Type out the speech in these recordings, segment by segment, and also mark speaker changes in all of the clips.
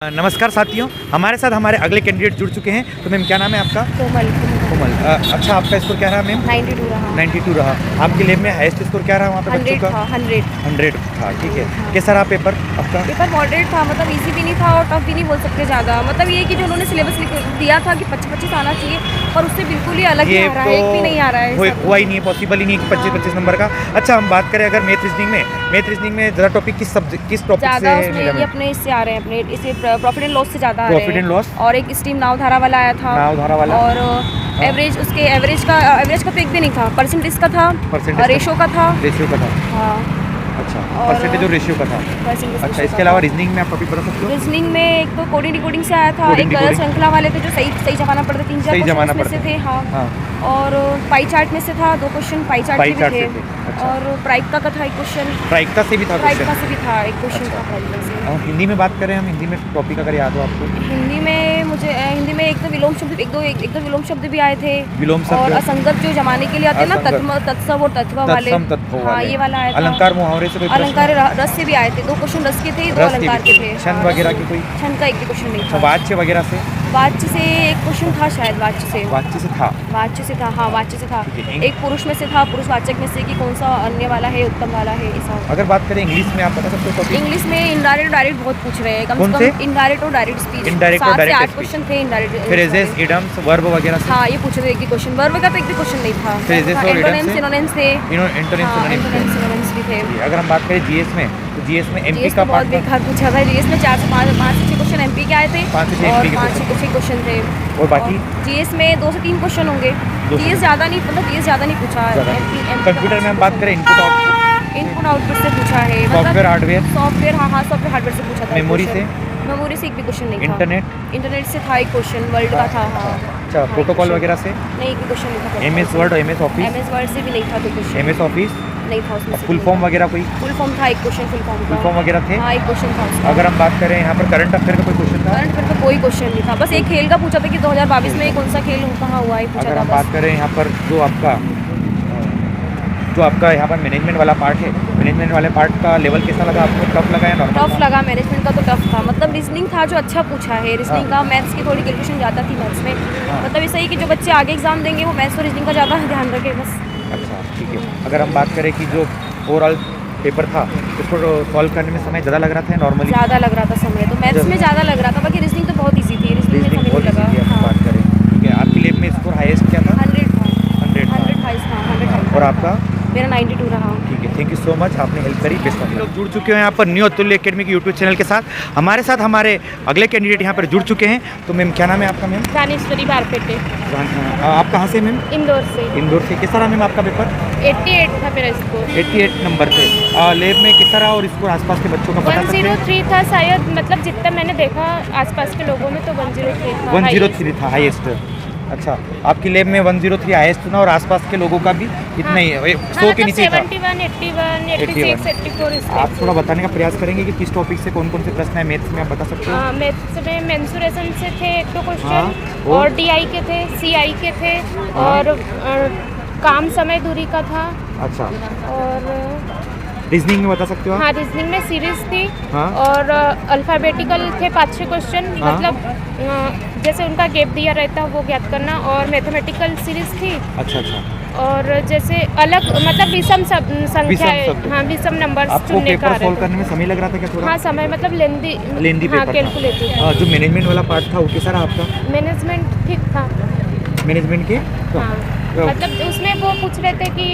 Speaker 1: नमस्कार साथियों, हमारे साथ हमारे अगले कैंडिडेट जुड़ चुके हैं। तो मैम क्या नाम है आपका?
Speaker 2: कोमल।
Speaker 1: कोमल। अच्छा, आपका स्कोर क्या रहा मैम?
Speaker 2: 92 रहा।
Speaker 1: 92 रहा। आपके लैब में हाईएस्ट स्कोर क्या रहा वहाँ पे बच्चों
Speaker 2: 100
Speaker 1: का?
Speaker 2: था। 100
Speaker 1: 100 था। ठीक है।
Speaker 2: हाँ।
Speaker 1: कैसा रहा पेपर आपका?
Speaker 2: पेपर मॉडरेट था, मतलब इजी भी नहीं था और टफ भी नहीं बोल सकते ज़्यादा। मतलब ये कि जो उन्होंने सिलेबस दिया था कि 25-25 आना चाहिए, पर उससे बिल्कुल ही अलग ही
Speaker 1: ये
Speaker 2: आ रहा है, एक भी नहीं आ रहा है सब।
Speaker 1: हुआ ही नहीं है, पॉसिबल ही नहीं है 25-25 नंबर का। अच्छा, हम बात करें अगर मैथ रीजनिंग में ज़्यादा टॉपिक किस टॉपिक
Speaker 2: ज़्यादा
Speaker 1: से
Speaker 2: उसमें
Speaker 1: मिला
Speaker 2: ये
Speaker 1: मैम?
Speaker 2: अपने इससे आ रहे हैं, अपने इसे प्रॉफिट एंड लॉस से ज़्यादा आ रहे हैं।
Speaker 1: प्रॉफिट एंड लॉस
Speaker 2: और एक स्ट्रीम नावधारा वाला आया था।
Speaker 1: नावधारा वाला
Speaker 2: और एवरेज एवरेज का तो एक भी नहीं था, परसेंटेज का था, रेशो का था।
Speaker 1: रेशियो का था।
Speaker 2: हाँ।
Speaker 1: अच्छा,
Speaker 2: और
Speaker 1: परसेंटेज और रेशियो का था।
Speaker 2: परसेंटेज
Speaker 1: अच्छा, इसके अलावा रीजनिंग में आप टॉपिक बता सकते हो?
Speaker 2: रीजनिंग में एक तो कोडिंग डिकोडिंग से आया था,
Speaker 1: कोडिंग
Speaker 2: एक गलत
Speaker 1: डिकोडिंग।
Speaker 2: श्रृंखला वाले थे जो सही जमाना पड़ते, 3-4
Speaker 1: सही जमाना
Speaker 2: क्वेश्चन में से
Speaker 1: पड़ता।
Speaker 2: थे। हाँ।
Speaker 1: हाँ।
Speaker 2: और पाई चार्ट में से था 2 क्वेश्चन, पाई चार्ट के भी
Speaker 1: चार्ट
Speaker 2: थे।
Speaker 1: से थे। अच्छा।
Speaker 2: और प्राइका का था एक क्वेश्चन,
Speaker 1: प्राइका से भी था
Speaker 2: प्राइका
Speaker 1: क्वेश्चन।
Speaker 2: से भी था एक क्वेश्चन
Speaker 1: अच्छा।
Speaker 2: था प्राइका से।
Speaker 1: और हिंदी में बात करें हम, हिंदी में टॉपिक अगर याद हो आपको?
Speaker 2: हिंदी में मुझे हिंदी में एक तो विलोम शब्द एक दो विलोम शब्द भी आए थे।
Speaker 1: विलोम शब्द
Speaker 2: और असंगत जो जमाने के लिए आते हैं ना,
Speaker 1: असंगत।
Speaker 2: तत्सम और तत्व वाले।
Speaker 1: तत्सम तत्व
Speaker 2: हाँ,
Speaker 1: वाले।
Speaker 2: ये वाला आया था।
Speaker 1: अलंकार मुहावरे से कोई प्रश्न?
Speaker 2: अलंकार रस से भी आए थे, 2 क्वेश्चन रस के थे, 2
Speaker 1: रस के
Speaker 2: अलंकार
Speaker 1: भी
Speaker 2: के
Speaker 1: थे।
Speaker 2: थे।
Speaker 1: छंद वगैरह की कोई?
Speaker 2: छंद का एक भी क्वेश्चन नहीं था।
Speaker 1: वाच्य वगैरह से?
Speaker 2: वाच्य से एक क्वेश्चन था शायद, वाच्य से
Speaker 1: था।
Speaker 2: वाच्य से था। हाँ, वाच्य से था।
Speaker 1: ठीक है।
Speaker 2: एक पुरुष में से था, पुरुषवाचक में से कि कौन सा अन्य वाला है, उत्तम वाला है, ऐसा।
Speaker 1: अगर बात करें इंग्लिश में, आप बता सकते हो टॉपिक?
Speaker 2: इंग्लिश में इनडायरेक्ट डायरेक्ट बहुत पूछ रहे हैं, कम
Speaker 1: कौन
Speaker 2: से
Speaker 1: से?
Speaker 2: कम इनडायरेक्ट और डायरेक्ट स्पीच।
Speaker 1: Indirect और
Speaker 2: 7 से
Speaker 1: direct
Speaker 2: 8
Speaker 1: speech।
Speaker 2: क्वेश्चन थे इनडायरेक्ट।
Speaker 1: फ्रेजेस, इडम्स, वर्ब वगैरह से?
Speaker 2: हाँ, ये पूछ रहे थे कि क्वेश्चन वर्ब का तो एक भी क्वेश्चन नहीं था।
Speaker 1: Phrases और
Speaker 2: एंटोनिम्स
Speaker 1: idioms से?
Speaker 2: सिनोनिम्स थे।
Speaker 1: एंटोनिम्स
Speaker 2: सिनोनिम्स भी थे।
Speaker 1: अगर हम बात करें जीएस में, तो जीएस में एमपी
Speaker 2: जीएस
Speaker 1: का
Speaker 2: तो बहुत
Speaker 1: पार्ट
Speaker 2: बेकार पूछा था। जीएस में 4 से 5 क्वेश्चन एमपी के आए थे।
Speaker 1: 5 से 6
Speaker 2: और
Speaker 1: MP के
Speaker 2: 5 6 क्वेश्चन थे।
Speaker 1: और बाकी
Speaker 2: जीएस में 2 से 3 क्वेश्चन होंगे।
Speaker 1: 2 से
Speaker 2: जीएस ज़्यादा नहीं, मतलब जीएस ज़्यादा नहीं पूछा है।
Speaker 1: कंप्यूटर में हम बात करें इनपुट
Speaker 2: आउटपुट से पूछा है,
Speaker 1: सॉफ्टवेयर हार्डवेयर,
Speaker 2: सॉफ्टवेयर। हाँ, सॉफ्टवेयर हार्डवेयर से पूछा था।
Speaker 1: मेमोरी से?
Speaker 2: मेमोरी से एक भी क्वेश्चन नहीं था।
Speaker 1: इंटरनेट
Speaker 2: से था एक क्वेश्चन, वर्ल्ड का था। हाँ।
Speaker 1: अच्छा, प्रोटोकॉल वगैरह से?
Speaker 2: नहीं, एक भी क्वेश्चन नहीं था।
Speaker 1: MS word, MS office?
Speaker 2: MS word से भी नहीं था 2 क्वेश्चन।
Speaker 1: एमएस ऑफिस
Speaker 2: नहीं था उसमें से।
Speaker 1: फुल फॉर्म वगैरह कोई?
Speaker 2: फुल फॉर्म था एक क्वेश्चन, फुल फॉर्म का।
Speaker 1: वगैरह थे?
Speaker 2: हाँ, एक क्वेश्चन था उसका।
Speaker 1: अगर हम बात करें यहाँ पर करंट अफेयर का कोई क्वेश्चन था?
Speaker 2: करंट अफेयर का कोई क्वेश्चन नहीं था, बस एक खेल का पूछा था कि 2022 में कौन सा खेल कहाँ हुआ है, पूछा
Speaker 1: अगर
Speaker 2: था
Speaker 1: हम
Speaker 2: बस।
Speaker 1: बात करें यहाँ पर जो आपका यहाँ पर मैनेजमेंट वाला पार्ट है, मैनेजमेंट वाले पार्ट का लेवल कैसा लगा आपको? टफ लगा या नॉर्मल?
Speaker 2: टफ लगा। मैनेजमेंट का तो टफ था, मतलब रीजनिंग था जो अच्छा पूछा है। रीजनिंग का मैथ्स की थोड़ी कैलकुलेशन ज़्यादा थी मैथ्स में। मतलब ऐसा ही कि जो बच्चे आगे एग्जाम देंगे वो मैथ्स और रीजनिंग का ज़्यादा ध्यान रखें बस।
Speaker 1: अच्छा, ठीक है। अगर हम बात करें कि जो ओवरऑल पेपर था उसको सॉल्व करने में समय ज़्यादा लग रहा था या नॉर्मली?
Speaker 2: ज़्यादा लग रहा था समय, तो मैथ्स में ज़्यादा लग रहा था, बाकी रीजनिंग तो बहुत ईजी थी। रीजनिंग में समय नहीं लगा। हाँ।
Speaker 1: बात करें, ठीक है। आपकी लैब में स्कोर हाईएस्ट क्या था?
Speaker 2: 100 था।
Speaker 1: 100 था।
Speaker 2: 100
Speaker 1: और आपका?
Speaker 2: मेरा 92 रहा।
Speaker 1: ठीक है, थैंक यू सो मच, आपने हेल्प करी। बेस्ट ऑफ लोग जुड़ चुके हैं यहाँ पर न्यू अतुल्य एकेडमी के यूट्यूब चैनल के साथ। हमारे साथ हमारे अगले कैंडिडेट यहाँ पर जुड़ चुके हैं। तो मैम क्या नाम है आपका? मैम
Speaker 2: दानेश्वरी बारपेटे,
Speaker 1: आप कहाँ से मैम?
Speaker 2: इंदौर से।
Speaker 1: इंदौर से। किस तरह मैम आपका पेपर?
Speaker 2: 88 था मेरा स्कोर।
Speaker 1: 88 नंबर थे। लैब में किस तरह और स्कोर आसपास के बच्चों का बता सकते हैं?
Speaker 2: 103 था शायद, मतलब जितना मैंने देखा आसपास के लोगों में तो 103 था।
Speaker 1: 103 था हाईएस्ट। अच्छा, आपकी लैब में 103 हाईएस्ट था और आसपास के लोगों का भी इतना ही है, 100 के नीचे ही था।
Speaker 2: 71, 81, 86, 84
Speaker 1: आप थोड़ा बताने का प्रयास करेंगे कि किस टॉपिक से कौन कौन से प्रश्न है मैथ्स में, आप बता सकते हो?
Speaker 2: मैथ्स में मेंसुरेशन से थे 1-2
Speaker 1: हाँ,
Speaker 2: क्वेश्चन,
Speaker 1: और?
Speaker 2: और डीआई के थे, सीआई के थे, और काम समय दूरी का था।
Speaker 1: अच्छा,
Speaker 2: और
Speaker 1: रीजनिंग में बता सकते हो आप?
Speaker 2: हाँ, रीजनिंग में सीरीज थी।
Speaker 1: हाँ।
Speaker 2: और अल्फ़ाबेटिकल थे 5-6 क्वेश्चन।
Speaker 1: हाँ।
Speaker 2: मतलब जैसे उनका गैप दिया रहता है वो ज्ञात करना, और मैथमेटिकल सीरीज थी।
Speaker 1: अच्छा अच्छा।
Speaker 2: और जैसे अलग मतलब विषम संख्या,
Speaker 1: विषम शब्द।
Speaker 2: हाँ, विषम नंबर्स
Speaker 1: आपको
Speaker 2: चुनने का
Speaker 1: पेपर सॉल्व
Speaker 2: रहता
Speaker 1: करने में समय लग रहा था क्या थोड़ा?
Speaker 2: हाँ, समय मतलब लेंदी
Speaker 1: पेपर
Speaker 2: हाँ,
Speaker 1: था।
Speaker 2: कैलकुलेटिव।
Speaker 1: जो मैनेजमेंट वाला पार्ट था वो कैसा रहा आपका?
Speaker 2: मैनेजमेंट ठीक था।
Speaker 1: मैनेजमेंट के तो?
Speaker 2: हाँ, मतलब उसमें वो पूछ रहे थे कि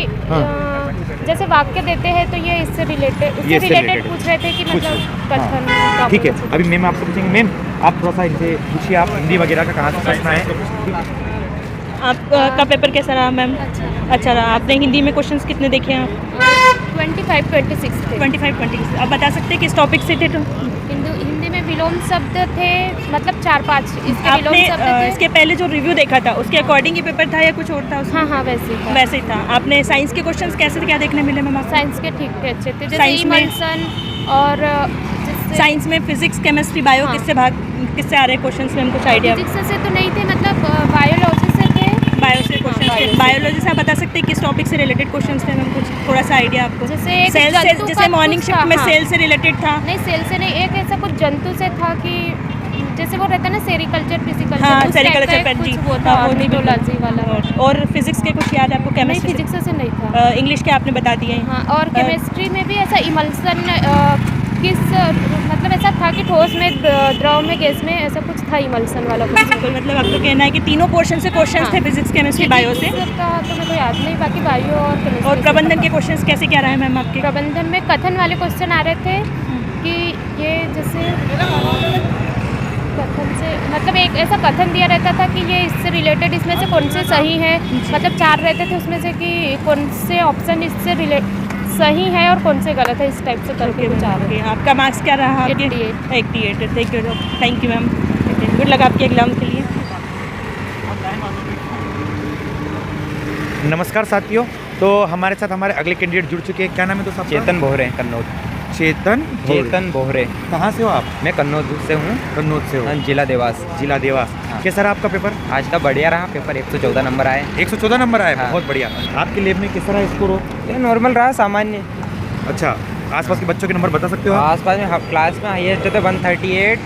Speaker 2: जैसे वाक्य देते हैं तो ये इससे रिलेटेड पूछ रहे थे कि मतलब कथन का।
Speaker 1: ठीक है, अभी मैम आपसे पूछेंगे। मैम आप थोड़ा सा इनसे पूछिए, आप हिंदी वगैरह का कहाँ से प्रश्न है?
Speaker 3: आपका पेपर कैसा रहा मैम? अच्छा रहा। आपने हिंदी में क्वेश्चंस कितने देखे हैं आप?
Speaker 2: 25-26 थे।
Speaker 3: 25-26। आप बता सकते हैं किस टॉपिक से थे? तो
Speaker 2: हिंदी में विलोम शब्द थे, मतलब 4-5 इसके विलोम
Speaker 3: आपने
Speaker 2: शब्द थे।
Speaker 3: इसके पहले जो रिव्यू देखा था उसके अकॉर्डिंग ये पेपर था या कुछ और था उसमें?
Speaker 2: हाँ, वैसे ही था।
Speaker 3: वैसे ही था। आपने साइंस के क्वेश्चंस कैसे थे, क्या देखने मिले मैम आपको?
Speaker 2: साइंस के ठीक थे, अच्छे थे। जैसे
Speaker 3: साइंस में?
Speaker 2: इमल्सन और
Speaker 3: साइंस में फिजिक्स, केमिस्ट्री, बायो
Speaker 2: हाँ।
Speaker 3: किससे आ रहे क्वेश्चंस में कुछ आइडिया?
Speaker 2: फिजिक्स से तो नहीं थे, मतलब बायोलॉजी से थे।
Speaker 3: बायो से क्वेश्चन थे। बायोलॉजी से आप बता सकते हैं किस टॉपिक से रिलेटेड क्वेश्चंस थे मैम? कुछ थोड़ा सा आइडिया आपको?
Speaker 2: जैसे एक
Speaker 3: सेल से,
Speaker 2: जंतु
Speaker 3: जैसे
Speaker 2: का
Speaker 3: मॉर्निंग
Speaker 2: कुछ
Speaker 3: शिफ्ट
Speaker 2: था,
Speaker 3: में
Speaker 2: हाँ।
Speaker 3: सेल से रिलेटेड था।
Speaker 2: नहीं, सेल से नहीं, एक ऐसा कुछ जंतु से था कि वो रहता है ना सेरिकल्चर फिजिकल्चर,
Speaker 3: हाँ सेरिकल्चर पेन जी,
Speaker 2: वो था
Speaker 3: हाँ, वो नहीं
Speaker 2: ऑर्निथोलॉजी वाला।
Speaker 3: और फिजिक्स के कुछ याद है आपको?
Speaker 2: नहीं,
Speaker 3: केमिस्ट्री
Speaker 2: फिजिक्स से नहीं था।
Speaker 3: इंग्लिश के आपने बता दिए हैं।
Speaker 2: हाँ, और केमिस्ट्री में भी ऐसा इमल्सन किस मतलब ऐसा था कि ठोस में, द्रव में, गैस में, ऐसा कुछ था इमल्सन वाला कुछ।
Speaker 3: बिल्कुल, मतलब आपको कहना है कि तीनों पोर्शन से क्वेश्चंस थे, फिजिक्स केमिस्ट्री बायो से।
Speaker 2: Physics का तो मेरे को याद नहीं, बाकी बायो और chemistry
Speaker 3: और
Speaker 2: से
Speaker 3: प्रबंधन
Speaker 2: पता।
Speaker 3: के क्वेश्चंस कैसे क्या रहे हैं मैम आपके?
Speaker 2: प्रबंधन में कथन वाले क्वेश्चन आ रहे थे कि ये जैसे कथन से मतलब एक ऐसा कथन दिया रहता था कि ये इससे रिलेटेड, इसमें से कौन से सही है, मतलब 4 रहते थे उसमें से कि कौन से ऑप्शन इससे रिलेट सही है और कौन से गलत है, इस टाइप से करके कुछ आ रहे हैं।
Speaker 3: आपका मार्क्स क्या रहा आपके?
Speaker 2: 88।
Speaker 3: Thank you ma'am, good luck आपके एग्जाम के लिए।
Speaker 1: नमस्कार साथियों, तो हमारे साथ हमारे अगले कैंडिडेट जुड़ चुके हैं। क्या नाम है दोस्त आपका?
Speaker 4: चेतन बोहरे, कन्नौज।
Speaker 1: चेतन
Speaker 4: बोहरे।
Speaker 1: कहाँ से हो आप?
Speaker 4: मैं कन्नौज से हूँ।
Speaker 1: कन्नौज से हो?
Speaker 4: हाँ, जिला देवास।
Speaker 1: जिला देवास।
Speaker 4: हाँ।
Speaker 1: कैसा रहा आपका पेपर?
Speaker 4: आज का बढ़िया रहा पेपर, 114 नंबर आए।
Speaker 1: 114 नंबर आए,
Speaker 4: हाँ।
Speaker 1: बहुत बढ़िया। आपके लैब में कैसा रहा स्कोर हो?
Speaker 4: ये नॉर्मल रहा, सामान्य।
Speaker 1: अच्छा, आसपास के बच्चों के नंबर बता सकते हो आप?
Speaker 4: आसपास में क्लास में हाईएस्ट थे 138,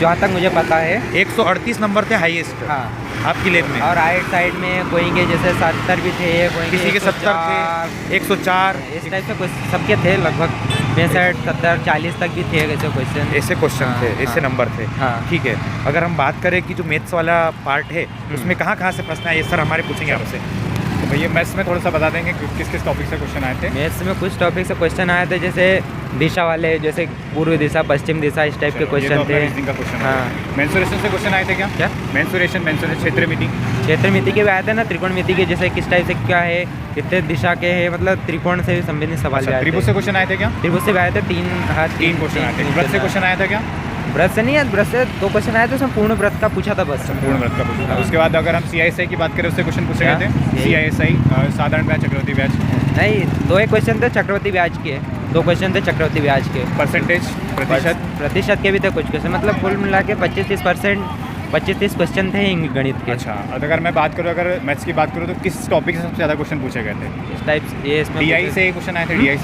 Speaker 4: जहाँ तक मुझे पता है।
Speaker 1: 138 नंबर थे हाईएस्ट
Speaker 4: हाँ,
Speaker 1: आपकी लैब में।
Speaker 4: और राइट साइड में कोई के जैसे 70 भी थे, कोई
Speaker 1: किसी के 70 थे, 104,
Speaker 4: इस टाइप से कुछ सबके थे, लगभग 65, 70, 40 तक भी थे ऐसे क्वेश्चन।
Speaker 1: ऐसे क्वेश्चन थे, ऐसे नंबर थे।
Speaker 4: हाँ।
Speaker 1: ठीक है, अगर हम बात करें कि जो मैथ्स वाला पार्ट है उसमें कहाँ से प्रश्न आए, ये सर हमारे पूछेंगे आपसे।
Speaker 5: तो भैया मैथ्स में थोड़ा सा बता देंगे कि किस किस टॉपिक से क्वेश्चन आए थे?
Speaker 4: मैथ्स में कुछ टॉपिक से क्वेश्चन आए थे, जैसे दिशा वाले, जैसे पूर्व दिशा, पश्चिम दिशा, इस टाइप के क्वेश्चन थे।
Speaker 5: रीजनिंग का क्वेश्चन
Speaker 4: हाँ।
Speaker 5: मेंसुरेशन से क्वेश्चन आए थे क्या?
Speaker 4: क्या?
Speaker 5: मेंसुरेशन क्षेत्र मिति।
Speaker 4: क्षेत्र मिति के भी आए थे ना, त्रिकोण मिति के, जैसे किस टाइप से क्या है, कितने दिशा के है, मतलब त्रिकोण से संबंधित सवाल भी आए थे।
Speaker 5: त्रिभुज से क्वेश्चन आए थे क्या?
Speaker 4: त्रिभुज से भी आए थे, 3
Speaker 5: क्वेश्चन आए थे। व्रत से क्वेश्चन आया था क्या?
Speaker 4: व्रत से नहीं, व्रत से 2 क्वेश्चन आए थे, उसमें पूर्ण व्रत का पूछा था बस।
Speaker 5: पूर्ण व्रत का पूछा था।
Speaker 4: हाँ।
Speaker 5: उसके बाद अगर हम CISI की बात करें, उससे क्वेश्चन पूछे गए थे। CISI साधारण ब्याज, चक्रवृद्धि ब्याज।
Speaker 4: नहीं, 2 एक क्वेश्चन थे चक्रवृद्धि ब्याज के, 2 क्वेश्चन थे चक्रवृद्धि ब्याज के।
Speaker 5: परसेंटेज,
Speaker 4: प्रतिशत के भी थे कुछ क्वेश्चन, मतलब कुल मिला के 25-30% 25-30 क्वेश्चन थे गणित के।
Speaker 5: अच्छा, अगर मैं बात करूँ, अगर मैथ्स की बात करूँ, तो किस टॉपिक से सबसे ज़्यादा क्वेश्चन पूछे गए थे?
Speaker 4: इस टाइप ये इसमें
Speaker 5: DI से क्वेश्चन आए थे। DI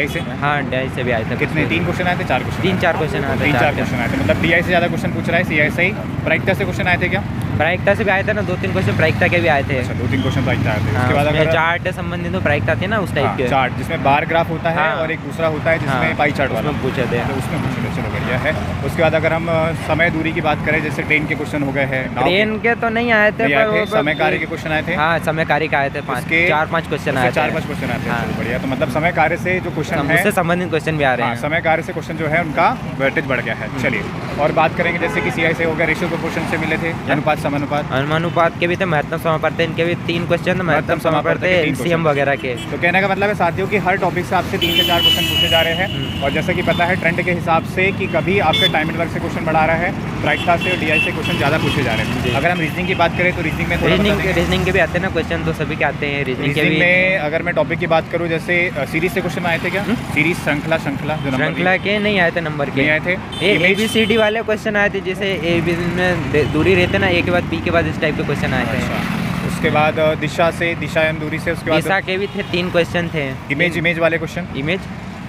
Speaker 5: से
Speaker 4: हाँ, DI से भी आए थे।
Speaker 5: कितने? 3 क्वेश्चन आए थे, 4 क्वेश्चन?
Speaker 4: 3-4 क्वेश्चन आए थे।
Speaker 5: 3-4 क्वेश्चन आए थे, मतलब DI से ज़्यादा क्वेश्चन पूछ रहा है। CISI प्रायिकता से क्वेश्चन आए थे क्या?
Speaker 4: प्रायिकता से भी आए थे ना, 2-3 क्वेश्चन प्रायिकता के भी आए थे।
Speaker 5: अच्छा, 2-3 क्वेश्चन प्रायिकता आए थे।
Speaker 4: हाँ,
Speaker 5: उसके बाद
Speaker 4: उसमें
Speaker 5: अगर
Speaker 4: चार्ट संबंधित तो प्रायिकता थी ना उस टाइप के।
Speaker 5: चार्ट जिसमें बार ग्राफ होता है
Speaker 4: हाँ।
Speaker 5: और एक दूसरा होता है जिसमें
Speaker 4: हाँ,
Speaker 5: पाई चार्ट वाला,
Speaker 4: उसमें पूछे थे।
Speaker 5: तो उसमें पूछे थे। चलो बढ़िया है। उसके बाद अगर हम समय दूरी की बात करें, जैसे ट्रेन के क्वेश्चन हो गए हैं,
Speaker 4: ट्रेन के तो नहीं आए थे, पर वो
Speaker 5: समय कार्य के क्वेश्चन आए थे।
Speaker 4: हाँ, समय कार्य का आए थे 4-5 क्वेश्चन आए थे।
Speaker 5: 4-5 क्वेश्चन आए थे।
Speaker 4: हाँ।
Speaker 5: चलो बढ़िया। तो मतलब समय कार्य से जो क्वेश्चन है,
Speaker 4: उससे संबंधित क्वेश्चन भी आ रहे
Speaker 5: हाँ,
Speaker 4: हैं।
Speaker 5: समय कार्य से क्वेश्चन जो है उनका वेटेज बढ़ गया है। चलिए, और बात करेंगे जैसे कि CI से हो गया, रेशियो प्रोपोर्शन से मिले थे, अनुपात समानुपात।
Speaker 4: अनुपात के भी थे, महत्तम समापवर्त, इनके भी 3 क्वेश्चन, महत्तम समापवर्त, LCM वगैरह के।
Speaker 5: तो कहने का मतलब है साथियों कि हर टॉपिक से आपसे 3 से 4 क्वेश्चन पूछे जा रहे हैं। और जैसा कि पता है ट्रेंड के हिसाब से कि कभी आपके टाइम एंड वर्क से क्वेश्चन बढ़ा रहा है, प्रायिकता से और DI से क्वेश्चन ज़्यादा पूछे जा रहे हैं। अगर हम रीजनिंग की बात करें तो रीजनिंग में
Speaker 4: रीजनिंग के भी आते हैं ना क्वेश्चन, तो सभी के आते हैं रीजनिंग के भी।
Speaker 5: में अगर मैं टॉपिक की बात करूं, जैसे सीरीज से क्वेश्चन आए थे क्या? सीरीज, श्रृंखला जो नंबर
Speaker 4: श्रृंखला के नहीं आए थे, नंबर के
Speaker 5: नहीं आए थे।
Speaker 4: ABCD वाले क्वेश्चन आए थे, जैसे A B में दूरी रहते ना, A के बाद B के बाद इस टाइप के क्वेश्चन आए थे।
Speaker 5: उसके बाद दिशा एवं दूरी से, उसके बाद
Speaker 4: दिशा के भी थे, 3 क्वेश्चन थे।
Speaker 5: इमेज वाले क्वेश्चन,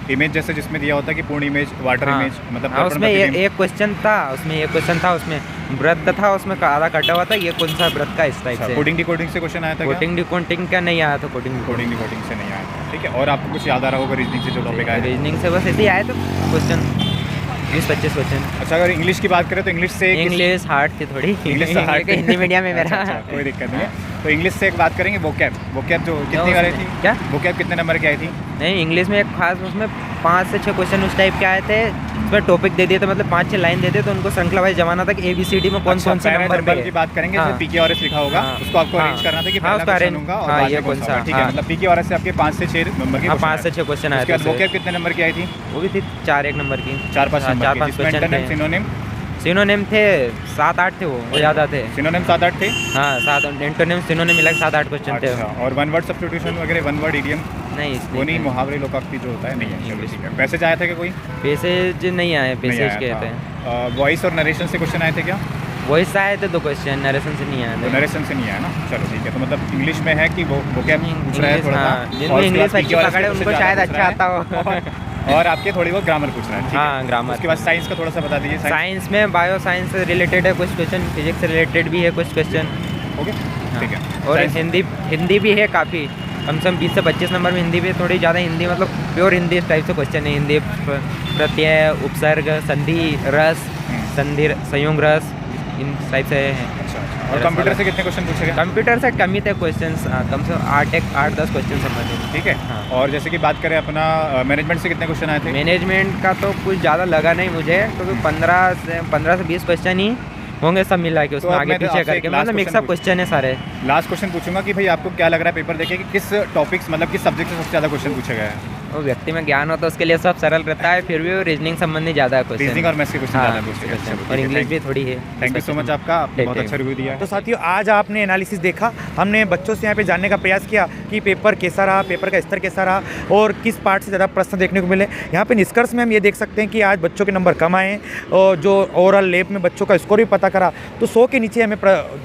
Speaker 5: इमेज जैसे जिसमें दिया होता है कि पूर्ण इमेज, वाटर इमेज, मतलब
Speaker 4: हाँ, उसमें एक क्वेश्चन था, उसमें व्रत था, उसमें आधा कटा हुआ था, ये कौन सा व्रत का, इस टाइप से।
Speaker 5: कोडिंग डिकोडिंग से क्वेश्चन आया था?
Speaker 4: कोडिंग डिकोडिंग का नहीं आया था, कोडिंग
Speaker 5: डिकोडिंग से नहीं आया था। ठीक है, और आपको कुछ याद आ रहा होगा रीजनिंग से जो टॉपिक आया?
Speaker 4: रीजनिंग से बस ऐसे ही आए थे क्वेश्चन, 20-25 क्वेश्चन।
Speaker 5: अच्छा, अगर इंग्लिश की बात करें तो
Speaker 4: इंग्लिश हार्ड थी थोड़ी।
Speaker 5: इंग्लिश हार्ड,
Speaker 4: हिंदी मीडियम में मेरा।
Speaker 5: अच्छा, कोई दिक्कत नहीं है। तो इंग्लिश से एक बात करेंगे, वोकैब जो कितनी वाली थी?
Speaker 4: क्या
Speaker 5: वोकैब कितने नंबर की आई थी?
Speaker 4: नहीं, इंग्लिश में एक खास, उसमें 5 से 6 क्वेश्चन उस टाइप के आए थे, उसमें टॉपिक दे दिए थे, मतलब 5-6 लाइन देते, तो उनको श्रृंखला वाइज जमाना था कि ABCD में कौन से नंबर पे
Speaker 5: की बात करेंगे, जैसे PQRS लिखा होगा, उसको आपको अरेंज करना था कि पहला क्वेश्चन होगा और बाद में कौन सा। ठीक है, मतलब PQRS से आपके 5 से 6 नंबर के
Speaker 4: 5 से 6 क्वेश्चन आए थे।
Speaker 5: वोकैब कितने नंबर की आई थी?
Speaker 4: वो भी थी 4-1 नंबर की,
Speaker 5: 4-5 नंबर की।
Speaker 4: क्वेश्चन। सिनोनिम थे 7-8 थे, वो ज़्यादा थे।
Speaker 5: सिनोनिम 7-8 थे?
Speaker 4: हाँ, 7 एंटोनिम सिनोनिम मिला 7-8 क्वेश्चन थे।
Speaker 5: और 1 वर्ड सब्स्टिट्यूशन वगैरह, 1 वर्ड इडियम
Speaker 4: नहीं,
Speaker 5: वो नहीं, मुहावरे लोकाक्ति जो होता है नहीं है। चलो ठीक है। पैसेज आया था क्या कोई?
Speaker 4: पैसेज नहीं आए, पैसेज के थे।
Speaker 5: वॉइस और नरेशन से क्वेश्चन आए थे क्या?
Speaker 4: वॉइस आए थे 2 क्वेश्चन, नरेशन से नहीं आए थे।
Speaker 5: नरेशन से नहीं आया ना? चलो ठीक है। तो मतलब इंग्लिश में है कि वो क्या पूछ रहा है थोड़ा सा,
Speaker 4: जिनको इंग्लिश अच्छी पकड़े उनको शायद अच्छा आता हो।
Speaker 5: और आपके थोड़ी बहुत ग्रामर पूछना है, ठीक है?
Speaker 4: हाँ, ग्रामर।
Speaker 5: उसके बाद साइंस का थोड़ा सा बता दीजिए।
Speaker 4: साइंस में बायो साइंस से रिलेटेड है कुछ क्वेश्चन, फिजिक्स से रिलेटेड भी है कुछ क्वेश्चन।
Speaker 5: ओके, ठीक है।
Speaker 4: और
Speaker 5: Science-
Speaker 4: हिंदी भी है काफ़ी, कम से कम 20 से 25 नंबर में हिंदी भी है। थोड़ी ज़्यादा हिंदी मतलब प्योर हिंदी इस टाइप से क्वेश्चन है। हिंदी प्रत्यय, उपसर्ग, संधि, रस, संधि, संयोग रस, इन टाइप से है।
Speaker 5: अच्छा, और कंप्यूटर से कितने क्वेश्चन पूछे गए?
Speaker 4: कंप्यूटर से कम ही थे क्वेश्चन, कम से 8-10 क्वेश्चन संबंधित।
Speaker 5: ठीक है।
Speaker 4: हाँ।
Speaker 5: और जैसे कि बात करें अपना मैनेजमेंट से कितने क्वेश्चन आए थे?
Speaker 4: मैनेजमेंट का तो कुछ ज़्यादा लगा नहीं मुझे, क्योंकि 15 से 20 क्वेश्चन ही होंगे सब मिला के, उसमें
Speaker 5: अब
Speaker 4: आगे
Speaker 5: मैं
Speaker 4: पीछे
Speaker 5: आपसे एक
Speaker 4: करके,
Speaker 5: last
Speaker 4: मतलब मिक्सअप
Speaker 5: question
Speaker 4: क्वेश्चन है सारे।
Speaker 5: लास्ट क्वेश्चन पूछूंगा कि भाई आपको क्या लग रहा है पेपर देखे कि किस टॉपिक्स मतलब किस सब्जेक्ट से सबसे ज़्यादा क्वेश्चन पूछे गए हैं?
Speaker 4: वो व्यक्ति में ज्ञान हो तो उसके लिए सब सरल रहता है, फिर भी वो रीजनिंग संबंधी ज़्यादा क्वेश्चन।
Speaker 5: रीजनिंग और मैथ्स के क्वेश्चन ज़्यादा पूछे गए।
Speaker 4: क्वेश्चन
Speaker 5: चलो,
Speaker 4: और
Speaker 5: ठीक है,
Speaker 4: इंग्लिश भी
Speaker 5: thank-
Speaker 4: थोड़ी है।
Speaker 5: थैंक यू सो मच आपका, आपने बहुत अच्छा रिव्यू दिया है।
Speaker 1: तो साथियों, आज आपने एनालिसिस देखा, हमने बच्चों से यहाँ पे जानने का प्रयास किया कि पेपर कैसा रहा, पेपर का स्तर कैसा रहा और किस पार्ट से ज़्यादा प्रश्न देखने को मिले। यहाँ पे निष्कर्ष में हम ये देख सकते हैं कि आज बच्चों के नंबर कम आए और जो ओवरऑल लैब में बच्चों का स्कोर भी पता करा तो 100 के नीचे हमें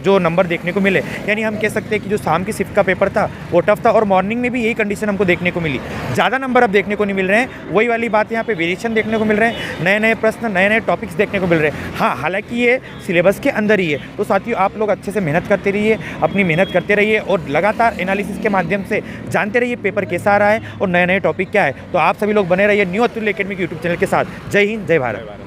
Speaker 1: जो नंबर देखने को मिले। यानी हम कह सकते हैं कि जो शाम की शिफ्ट का पेपर था वो टफ था और मॉर्निंग में भी यही कंडीशन हमको देखने को मिली। ज़्यादा नंबर अब देखने को नहीं मिल रहे हैं, वही वाली बात यहाँ पे वेरिएशन देखने को मिल रहे हैं, नए नए प्रश्न, नए नए टॉपिक्स देखने को मिल रहे हैं। हाँ, हालांकि ये सिलेबस के अंदर ही है। तो साथियों, आप लोग अच्छे से मेहनत करते रहिए, अपनी मेहनत करते रहिए और लगातार एनालिसिस के माध्यम से जानते रहिए पेपर कैसा आ रहा है और नए नए टॉपिक क्या है। तो आप सभी लोग बने रहिए न्यू अतुल्य एकेडमी के यूट्यूब चैनल के साथ। जय हिंद, जय भारत।